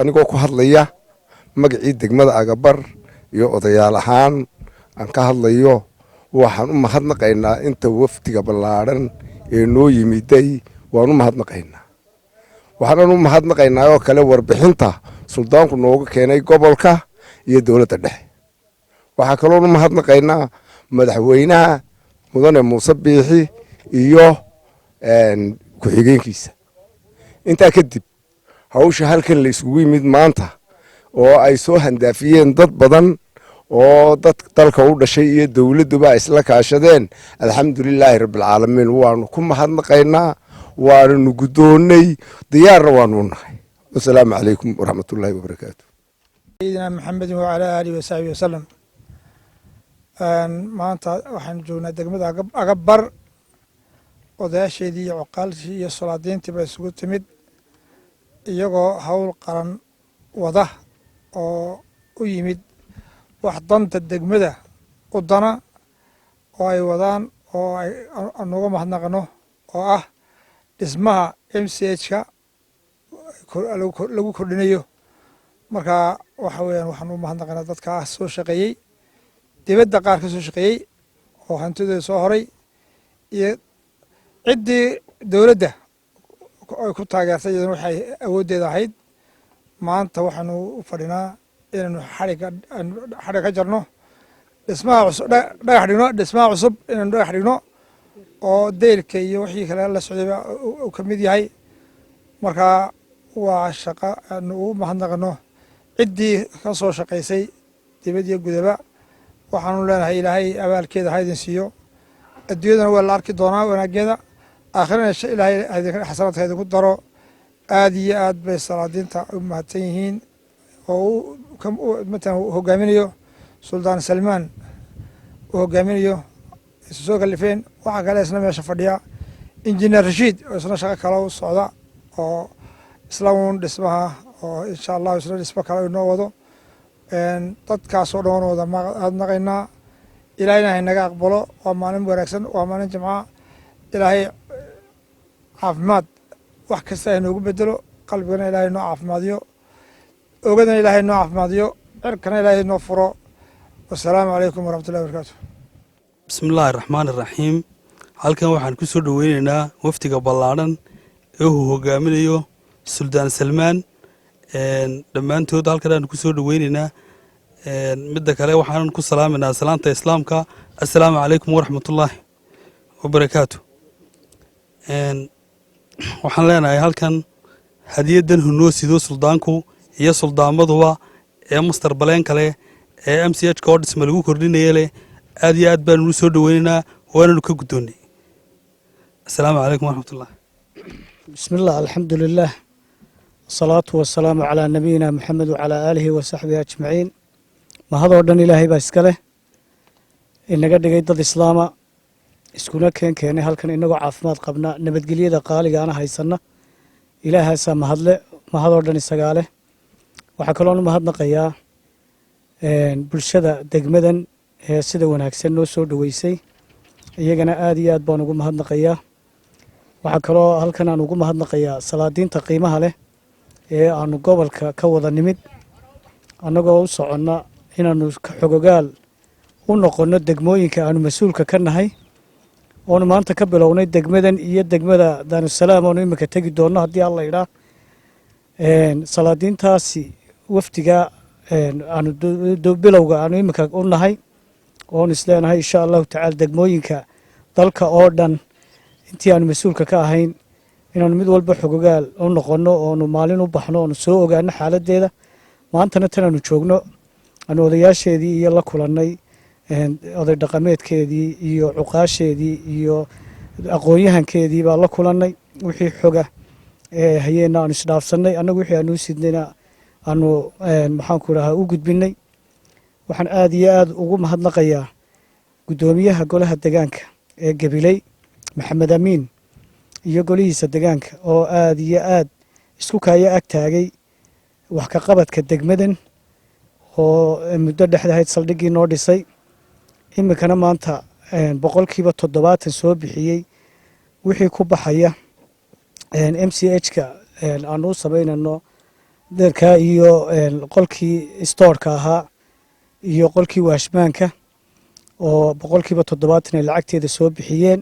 anigoo ku hadlaya magacii degmada Agabar iyo odayaal ahaan aan ka hadlayo waxaan u mahadnaqaynaa inta waftiga ballaaran ee noo yimiday waan u mahadnaqaynaa waxaan u mahadnaqaynaa oo kale warbixinta suldaanku nooga keenay gobolka iyo dawladda dhexe waxa kale oo u mahadnaqaynaa madaxweynaha mudane Muuse Biixi iyo ku xigeenkiisa inta kadib hawsha halkan la isugu yimid maanta oo ay soo handaafiyeen dad badan oo dad dalka u dhashay iyo dawladduba isla kaashadeen alxamdulilaahi rabbil caalamiin waanu ku mahadnaqaynaa waanu gudoonay diyaar waanu nahay wassalaamu calaykum waraxmatullaahi wabarakaatuh sayyidina maxamed wa ala alihi wa sahbihi wasallam maanta waxaan joognaa degmada Agabar odayaasheedii iyo cuqaalshii iyo salaadiintii baa isugu timid iyagoo hawl qaran wada oo u yimid wax danta degmada wadana oo ay wadaan oo ay anugu mahadnaqno oo ah dhismaha MCH-ka lagu kordhinayo marka waxa weeyaan waxaan u mahadnaqnaa dadka soo shaqeeyay dibadda qaar ka soo shaqeeyay oo hantidooda soo horay iyo ciddii dawladda ay ku taageertay iyaduna waxay awoodeeda ahayd maanta waxaanu u fadhinaa inaanu xadhiga ka jarno dhismaha cusub dhagax dhigno dhismaha cusub inaanu dhagax dhigno oo deyrka iyo wixii kale la socdayba uu ka mid yahay marka waa shaqo aanu ugu mahadnaqno ciddii ka soo shaqaysay dibad iyo gudaba waxaanu leenahay ilaahay abaalkeeda ha idin siiyo adduunyadana waa la arki doonaa wanaageeda aakhirana ilaahay xasanaadka idinku daro aad iyo aad bay salaadiinta u mahadsan yihiin oo matalan hogaaminayo suldaan Salmaan uu hogaaminayo soo kalifeen waxa kale isna meesha fadhiya injineer Rashiid oo isna shaqo kale u socda oo islaamuun dhismaha oo insha Allah isna dhismo kale inoo wado dadkaas oo dhan wada mahadnaqaynaa ilaahayna inaga aqbalo waa maalin wanaagsan waa maalin jimca ilaahay caafimaad wax kasta inoogu bedelo qalbigana ilaahay noo caafimaadiyo ogadana ilaahay noo caafimaadiyo cirkana ilaahay noo furo wassalaamu calaykum waraxmatullahi wabarakaatu bismillaahi raxmaani raxiim halkan waxaan ku soo dhaweynaynaa waftiga ballaaran ee uu hogaaminayo suldaan Salmaan dhammaantood halkan aan ku soo dhaweynaynaa midda kale waxaan ku salaaminaa salaanta islaamka assalaamu calaykum waraxmatullaahi wabarakaatu waxaan leenahay halkan hadiyadan hunoo sido suldaanku iyo suldaamaduba ee master baleen kale ee MCH-ka oo dhisma lagu kordhinaya leh aad iyo aad baanu u soo dhaweynaynaa waananu ka gudoonay assalaamu calaykum waraxmatullaahi bismillah alxamdulilah wasalaatu wasalaamu calaa nabiyina maxamed wacalaa aalihi wasaxbihi ajmaciin mahadoo dhan ilaahay baa iska leh inaga dhigay dad islaama iskuna keenay halkan inagoo caafimaad qabna nabadgelyada qaaliga ana haysana ilaahaasaa mahadle mahadoo dhan isagaa leh waxaa kaloon u mahadnaqayaa bulshada degmadan ee sida wanaagsan noo soo dhaweysay iyagana aad iyo aad baan ugu mahadnaqayaa waxaa kaloo halkan aan ugu mahadnaqayaa salaadiinta qiimaha leh ee aanu gobolka ka wada nimid annagoo u soconna inaanu xogogaal u noqonno degmooyinka aanu mas-uulka ka nahay oonu maanta ka bilownay degmadan iyo degmada Daarusalaam oonu imika tegi doonno haddii alla idhaa salaadiintaasi waftiga aanu bilowga aanu imika u nahay oonu isleenahay insha allahu tacaala degmooyinka dalka oo dhan intii aanu mas-uulka ka ahayn inaanu mid walba xogogaal u noqonno oonu maalin u baxno oonu soo ogaano xaaladeeda maantana tan aanu joogno aanu odayaasheedii iyo la kulannay oday dhaqameedkeedii iyo cuqaasheedii iyo aqoon-yahankeedii baa la kulannay wixii xoga hayeenna aanu isdhaafsannay annagu wixii aanu u sidnayna aanu maxaanku dhahaa u gudbinay waxaan aad iyo aad ugu mahadnaqayaa guddoomiyaha golaha degaanka ee Gabiley Maxamed Amiin iyo golihiisa degaanka oo aad iyo aad isku kaaya ag taagay wax ka qabadka degmadan oo muddo dhexdahayd saldhiggii noo dhisay imikana maanta boqolkiiba 70 soo bixiyey wixii ku baxaya MCH-ka aanu u samaynayno deerkaa iyo qolkii stoorka ahaa iyo qolkii waashmaanka oo 70% ay lacagteeda soo bixiyeen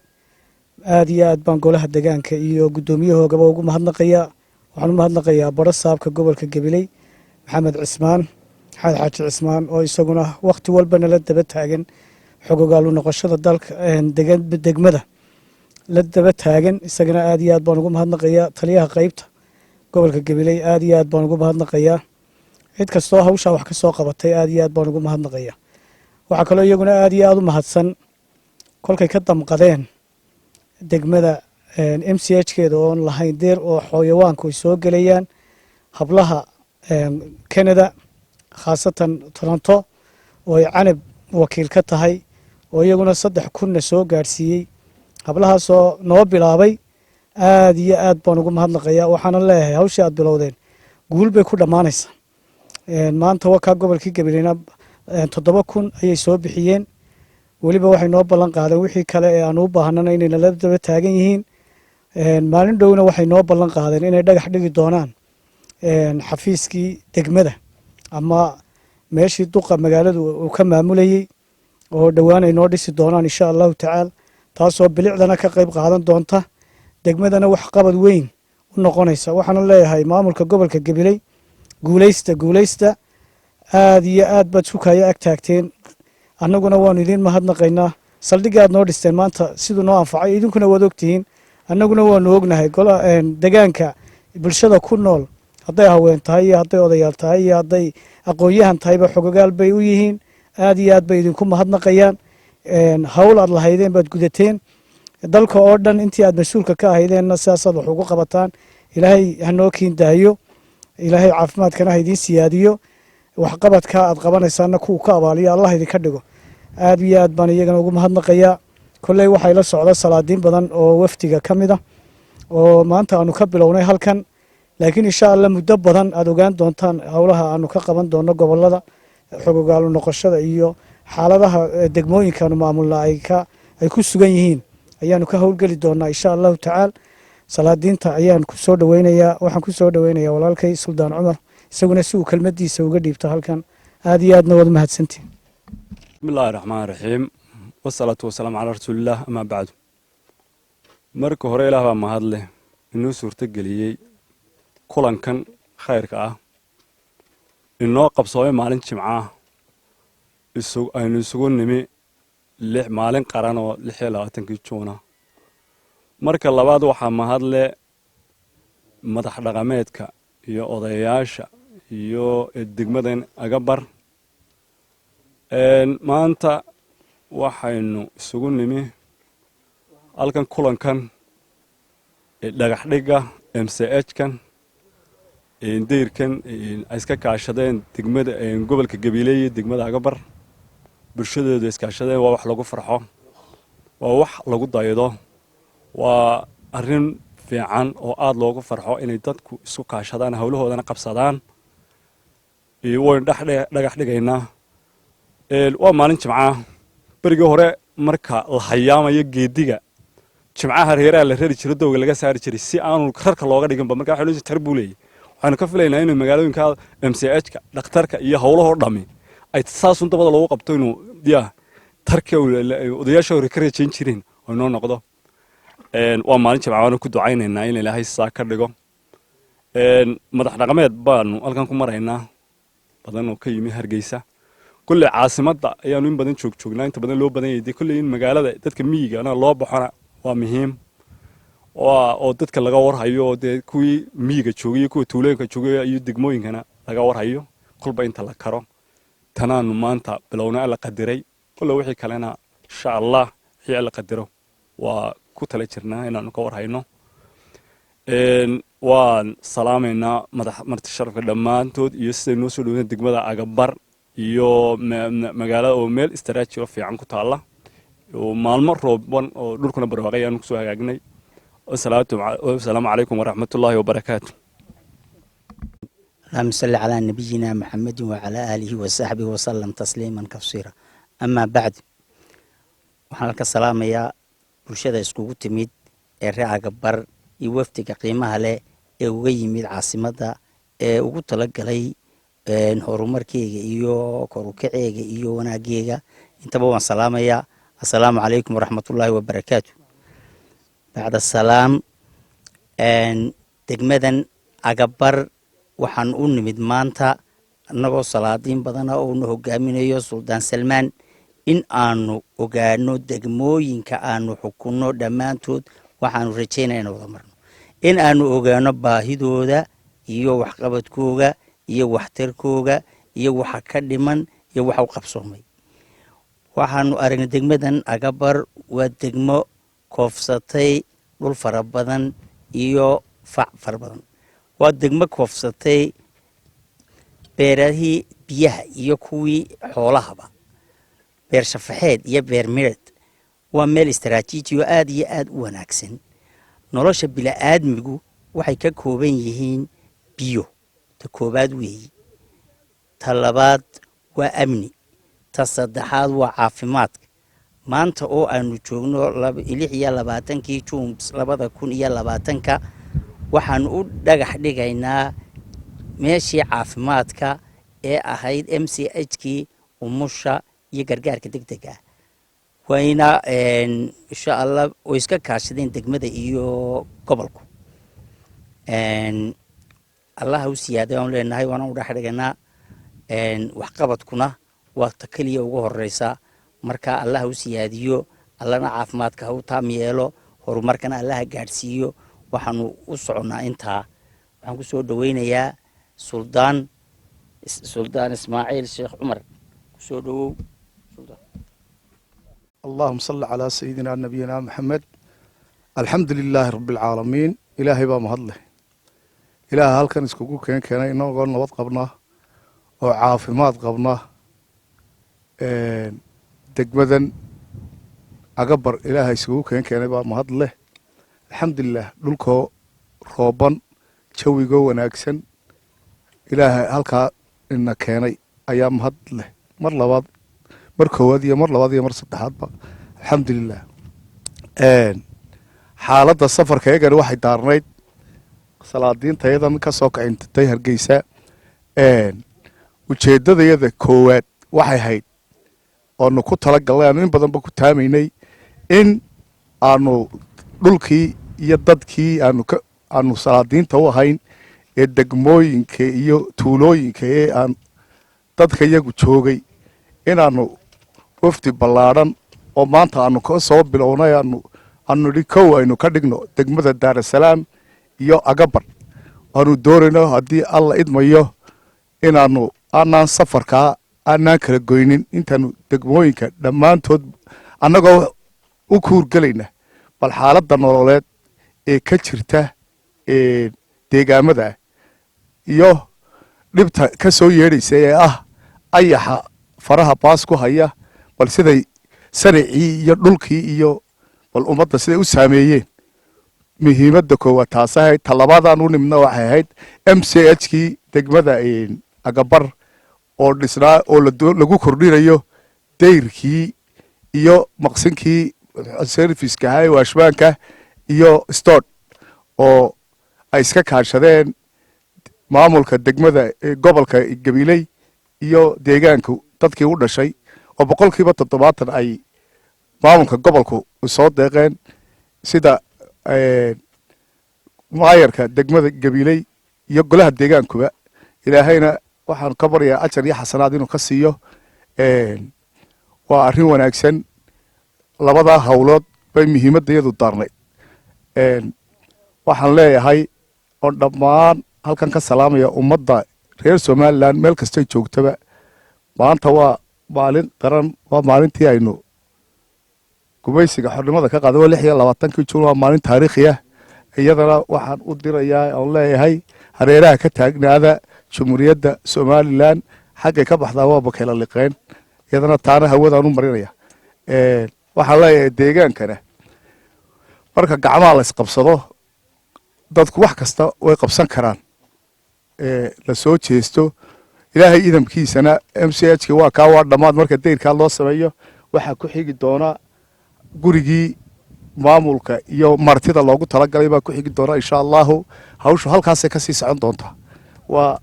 aad iyo aad baan golaha deegaanka iyo gudoomiyahooda ugu mahadnaqayaa waxaan u mahadnaqayaa baro saabka gobolka Gabiley maxamed cismaan xaaji cismaan oo isaguna waqti walba nala daba taagan xogogaal u noqoshada dalka degmada la daba taagan isagana aad iyo aad baan ugu mahadnaqayaa taliyaha qaybta gobolka Gabiley aad iyo aad baan ugu mahadnaqayaa cid kastoo hawsha wax ka soo qabatay aad iyo aad baan ugu mahadnaqayaa waxa kale iyaguna aad iyo aad u mahadsan kolkay ka damqadeen degmada MCH-keeda oo lahayn deer oo xooyawaanku ay soo galayaan hablaha Canada khaasatan Toronto oo ay canab wakiil ka tahay oo iyaguna 3,000 soo gaarsiiyey hablahaasoo noo bilaabay aad iyo aad baan ugu mahadnaqayaa waxaana leeyahay hawshii aad bilowdeen guul bay ku dhammaanaysaa maanta wakaa gobolkii Gabileyna 7,000 ayay soo bixiyeen weliba waxay noo ballan qaadeen wixii kale ee aan u baahnana inay nala daba taagan yihiin maalin dhowna waxay noo ballan qaadeen inay dhagax dhigi doonaan xafiiskii degmada ama meeshii duqa magaaladu uu ka maamulayay oo dhawaan ay noo dhisi doonaan insha Allahu ta'ala taasoo bilicdana ka qayb qaadan doonta degmadana wax qabad weyn u noqonaysa waxaan leeyahay maamulka gobolka Gabiley guuleysta aad iyo aad baad sukaya ag taagteen annaguna waanu idin mahadnaqaynaa saldhiga aad noo dhisteen maanta sidoo noo anfacay idinkuna waad ogtihiin annaguna waanu ognahay deegaanka bulshada ku nool hadday haween tahay iyo hadday odayaal tahay iyo hadday aqoon-yahan tahayba xogogaal bay u yihiin aad iyo aad bay idinku mahadnaqayaan hawl aad lahaydeen baad gudateen dalka oo dhan intii aad mas-uulka ka ahaydeenna sidaasaad wax ugu qabataan ilaahay hanoo kiindaayo ilaahay caafimaadkana ha idiin siyaadiyo waxqabadka aad qabanaysaana kuwa ka abaaliyo allah idinka dhigo aad iyo aad baan iyagana ugu mahadnaqayaa kolley waxay la socda salaadiin badan oo waftiga ka mid ah oo maanta aanu ka bilownay halkan laakiin insha Allah muddo badan aad ogaan doontaan hawlaha aanu ka qaban doono gobolada xogogaal u noqoshada iyo xaaladaha degmooyinka maamulna ay ku sugan yihiin ayaanu ka howlgali doonaa insha Allah ta'ala salaadiinta ayaan ku soo dhaweynayaa waxaan ku soo dhaweynayaa walaalkay Suldaan Cumar isaguna si uu kelmadiisa uga dhiibto halkan aad iyo aadna wad mahadsantiin bismillahir rahmaanir rahiim wassalatu wassalamu ala rasuulillah ama ba'du marka hore Ilaah baa mahad leh inuu suurta galiyay kulankan khayrka ah inoo qabsoomay maalin jimca aynu isugu nimi maalin qaran oo 26 Juuna marka labaad waxaa mahad leh madax dhaqameedka iyo odayaasha iyo degmadan Agabar maanta waxaynu isugu nimi halkan kulankan dhagax dhiga MCH-kan deyrkan ay iska kaashadeen degmada gobolka Gabiley iyo degmada Agabar bulshadeedu iska kaashadeen waa wax lagu farxo waa wax lagu daydo waa arrin fiican oo aad loogu farxo inay dadku isku kaashadaan hawlahoodana qabsadaan waan dhagax dhigaynaa waa maalin jimca barigii hore marka la hayaamayo geediga jimcaha reeraha la rari jiray dowga laga saari jiray si aanu rarka looga dhiginba marka waxa loo tarbuulay waxaanu ka filaynaa inuu magaalooyinka MCH-ka dhakhtarka iyo hawlaha dhami ay saasun dabada loogu qabto inuu tarka odayaasha hore ka reejeyn jireen oo noo noqdo waa maalin jimca waanu ku ducaynaynaa in Ilaahay saa ka dhigo madax dhaqameed baanu halkan ku maraynaa badan oo ka yimi Hargeysa kulli caasimadda ayaanu in badan joognaa inta badan loo badan yahay kulli in magaalada dadka miyiga loo baxana waa muhiim oo dadka laga warhayo oo kuwii miyiga joogay kuwa tuulooyinka joogay iyo degmooyinkana laga warhayo kulba inta la karo tanaanu maanta bilowna la qadiray kulli wixii kalena insha Allah wixii la qadiro waa ku tala jirnaa inaanu ka warhayno waan salaameynaa marti sharafka dhammaantood iyo siday noo soo dhaweeyeen degmada Agabar iyo magaalada oo meel istaraatiiji fiican ku taala oo maalmo rooban oo dhulkuna barwaaqay aanu ku soo hagaagnay assalaamu calaykum waraxmatullaahi wabarakaatuh اللهم صل على نبينا محمد وعلى آله وصحبه وسلم تسليما كثيرا أما بعد وحنا لك السلام يا برشاد اسكوغو تميد الرئة قبر يوفتك قيمها له يوغي يميد عاصمة ee ugu talagalay horumarkeyga iyo kor u kaceega iyo wanaaggeega intaba waan salaamayaa. assalaamu calaykum waraxmatullaahi wabarakaatu. bacda salaam, degmadan Agabar waxaan u nimid maanta annagoo salaadiin badana oo na hogaaminayo Suldaan Salmaan in aanu ogaano degmooyinka aanu xukunno dhammaantood. waxaanu rajaynaynaa inaan wada marno, in aanu ogaano baahidooda iyo waxqabadkooga iyo waxtarkooga iyo waxa ka dhiman iyo waxa u qabsoomay. waxaanu aragnay degmadan Agabar waa degmo koofsatay dhul fara badan iyo fac fara badan. waa degmo koofsatay beerahii biyaha iyo kuwii xoolahaba, beer shafaxeed iyo beer mireed. waa meel istaraatiiji oo aad iyo aad u wanaagsan. nolosha bila'aadmigu waxay ka kooban yihiin biyo, ta koobaad weeyi. ta labaad waa amni, ta saddexaad waa caafimaadka. maanta oo aanu joogno 26 Juun 2020 waxaan u dhagax dhigaynaa meeshii caafimaadka ee ahayd MCH-kii umusha iyo gargaarka degdega. wayna insha Allah way iska kaashadeen degmada iyo gobolku. Allah u siyaado aan leenahay waan u dhax dhigaynaa. waxqabadkuna waa ta kaliya ugu horeysa. marka Allah u siyaadiyo, Allahna caafimaadka ha u taam yeelo, horumarkana Allah gaarsiiyo. waxaanu u soconaa intaa. waxaan ku soo dhaweynayaa Suldaan Ismaaciil Sheekh Cumar. ku soo dhawow Suldaan. اللهم صل على سيدنا نبينا محمد. الحمد لله رب العالمين. إلهي بام هدله إله هالكن اسكوكو كان إنه قال نبض قبنا وعافمات قبنا دقمدن أقبر إلهي اسكوكو كان بام هدله. الحمد لله دولكو روبان شوي جو وناكسن إلهي هالكا إن كاني أيام هدله مر لبعض مر كوادية مر لبعضية مر صدحات بقى. الحمد لله. حالة السفر كيجر واحد دارنيد صلاة تيدا من كسوق عند تيهر جيسا. وشيدة ذي كواد واحد هيد. أنو كنت لقى الله أنو بدن بكو تاميني إن أنو دولكي يددكي أنو صلاة تو هين الدجموين كي يو تولوين كي أن ددك يجو شوقي إن أنو وفد بلارن oo maanta aanu ka soo bilownay aanu dhikow aynu ka dhigno degmada Daar es Salaam iyo Agabar. aanu doorayno haddii alla idmayo inaanu aanaan safarka aanaan kala goynin intaanu degmooyinka dhammaantood annagoo u kuurgelayna bal xaaladda nololeed ee ka jirta deegaamada iyo dhibta ka soo yeedhaysa ee ayaxa faraha baas ku haya bal siday saricii iyo dhulkii iyo bal ummadda siday u saameeyeen. muhiimadda koowaad taas ahayd. talabaadaan u nimidna waxay ahayd MCH-kii degmada Agabar oo dhisnaa oo lagu kordhinayo dayrkii iyo maqsinkii serviceka ahaa ee waashmaanka iyo stood oo ay iska kaashadeen maamulka degmada gobolka Gabiley iyo deegaanka dadkii u dhashay oo 70% ay maamulka gobolku soo deeqeen sida maayarka degmada Gabiley iyo golaha deegaankuba. ilaahayna waxaan ka baryaa ajar iyo xasanaad inuu ka siiyo. waa arrin wanaagsan. labada hawlood bay muhiimaddeedu daarnay. waxaan leeyahay oo dhammaan halkan ka salaamaya ummadda reer Somaliland meel kasta joogtaba. maanta waa maalin qaran. waa maalintii aynu gumaysiga xornimada ka qaaday 26 Juun. waa maalin taariikhi ah. iyadana waxaan u dirayaa oo leeyahay hareeraha ka taagnaada Jamhuuriyadda Somaliland xagga ka baxda waa bakayla liqeen. iyadana taana hawadaan u marinaya. waxaan leeyahay deegaankana marka gacmaha la isqabsado dadku wax kasta way qabsan karaan. la soo jeesto ilaahay idamkiisana MCH-ki waa ka waa dhamaad marka deyrka loo sameeyo. waxa ku xigi doona gurigii maamulka iyo martida loogu talagalay baa ku xigi doona insha Allah. hawshu halkaas ka sii socon doonta. waa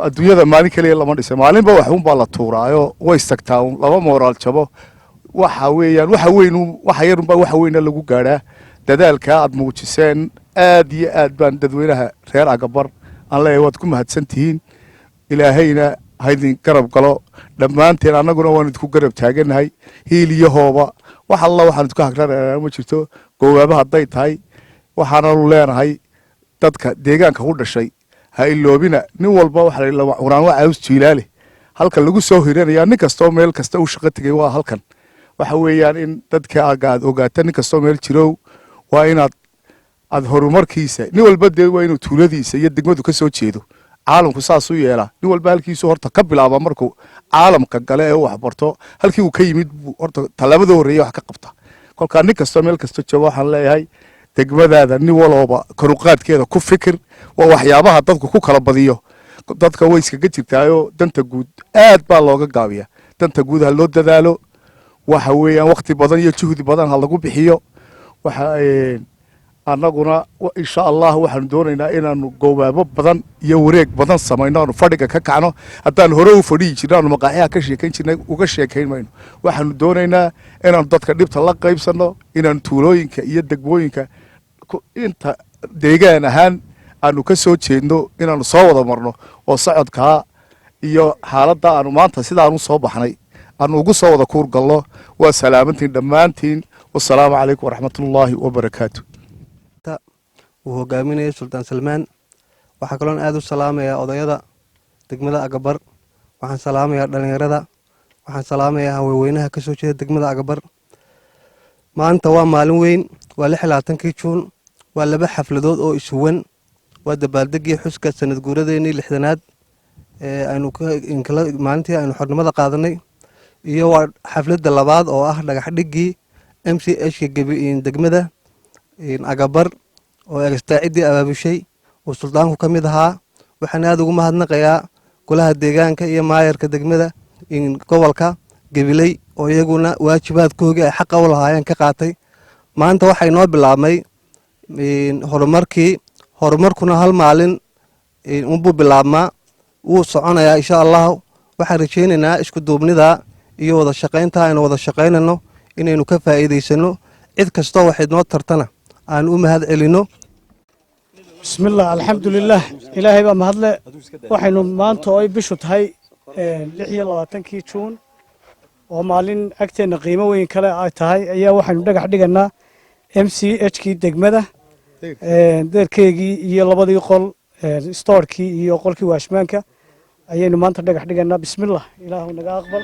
adduunyada maalin keliya lama dhisay maalinba waxuunbaa la tuuraayo way istagtaa laba mooraal jabo waxa weeyaan waxa yarunbaa waxa weyna lagu gaadhaa dadaalkaa aad muujiseen aad iyo aad baan dadweynaha reer Agabar aan leeyahay waad ku mahadsan tihiin ilaahayna haydin garab galo dhammaanteen annaguna waan idinku garab taaganahay hiiliyahooba wax alla waxaan idinku hagranaynaa ma jirto goobaaba hadday tahay waxaananu leenahay dadka deegaanka ku dhashay ha iloobina nin walba waxa la cunaan waa caws jiilaale halka lagu soo hiranaya nin kastoo meel kasta uu shaqo tagay waa halkan waxa weeyaan in dadka aad ogaata nin kastoo meel jirow waa inaad horumarkiisa nin walba dee waa inuu tuuladiisa iyo degmadu ka soo jeedo caalamku saas u yeelaa nin walba halkiisu horta ka bilaaba markuu caalamka gale ee wax barto halkii uu ka yimid horta tallaabada horreeya wax ka qabta kolkaa nin kastoo meel kasta jooga waxaan leeyahay degmadaada nin walooba karuqaadkeeda ku fikir waa waxyaabaha dadku ku kala badiyo dadka way iskaga jirtaayo danta guud aad baa looga gaabiya danta guud ha loo dadaalo waxa weeyaan waqti badan iyo juhdi badan ha lagu bixiyo waxa annaguna insha Allah waxaan doonaynaa inaanu goobaabo badan iyo wareeg badan samayno aanu fadhiga ka kacno haddaan hore u fadhiyi jirno aanu maqaaxiyaha ka sheekayn jirnay uga sheekayn mayno waxaanu doonaynaa inaanu dadka dhibta la qaybsanno inaanu tuulooyinka iyo degmooyinka inta deegaan ahaan aanu ka soo jeedno inaanu soo wada marno oo socodkaa iyo xaaladda aanu maanta sidaanu soo baxnay aanu ugu soo wada kuur galno waa salaamantiin dhammaantiin wasalaamu calaykum waraxmatullaahi wabarakaatu uu hogaaminayo Sultaan Salmaan waxaa kaloon aad u salaamayaa odayada degmada Agabar waxaan salaamayaa dhalinyarada waxaan salaamayaa haweenweynaha ka soo jeeda degmada Agabar maanta waa maalin weyn waa 26 Juun waa laba xafladood oo isuwan waa dabaaldegii xuska sanad guuradeennii 60aad ee aynu maalintii aynu xornimada qaadanay iyo waa xafladda labaad oo ah dhagax dhigii MCH degmada Agabar oo egstaacidii abaabushay oo sultaanku ka mid ahaa waxaan aad ugu mahadnaqayaa golaha deegaanka iyo maayarka degmada gobolka Gabiley oo iyaguna waajibaadkooda ay xaq u lahaayeen ka qaatay maanta waxay noo bilaabmay horumarkuna hal maalin unbuu bilaabmaa wuu soconayaa insha Allah waxaan rajaynaynaa isku duubnida iyo wada shaqaynta aynu wada shaqaynano inaynu ka faa'iideysano cid kastoo waxay noo tartana aan u mahad celino bismillah alxamdulilah ilaahay baa mahadle waxaynu maanta oo ay bishu tahay 26 Juun oo maalin agteena qiimo weyn kale ay tahay ayaa waxaynu dhagax dhiganaa MCH degmada deerkeegii iyo labadii qol storekii iyo qolkii waashmaanka ayaynu maanta dhagax dhiganaa bismillah ilaahu naga aqbal